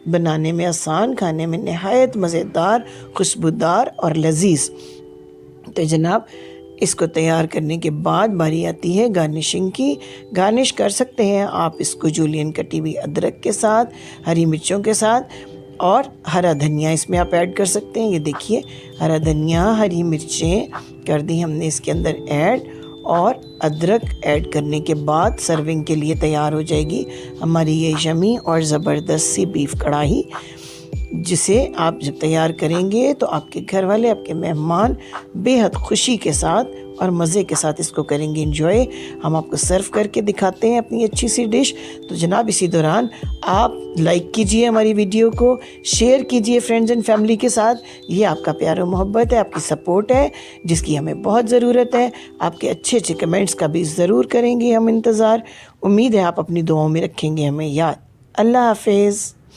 बनाने में आसान, खाने में नहायत मज़ेदार, खुशबूदार और लजीज। तो जनाब इसको तैयार करने के बाद बारी आती है गार्निशिंग की। गार्निश कर सकते हैं आप इसको जूलियन कटी हुई अदरक के साथ, हरी मिर्चों के साथ, और हरा धनिया इसमें आप ऐड कर सकते हैं। ये देखिए हरा धनिया, हरी मिर्चें कर दी हमने इसके अंदर ऐड, और अदरक ऐड करने के बाद सर्विंग के लिए तैयार हो जाएगी हमारी ये यमी और ज़बरदस्त सी बीफ कढ़ाई, जिसे आप जब तैयार करेंगे तो आपके घर वाले, आपके मेहमान बेहद खुशी के साथ और मज़े के साथ इसको करेंगे एंजॉय। हम आपको सर्व करके दिखाते हैं अपनी अच्छी सी डिश। तो जनाब इसी दौरान आप लाइक कीजिए हमारी वीडियो को, शेयर कीजिए फ्रेंड्स एंड फैमिली के साथ। ये आपका प्यार और मोहब्बत है, आपकी सपोर्ट है, जिसकी हमें बहुत ज़रूरत है। आपके अच्छे अच्छे कमेंट्स का भी ज़रूर करेंगे हम इंतज़ार। उम्मीद है आप अपनी दुआओं में रखेंगे हमें याद। अल्लाह हाफिज़।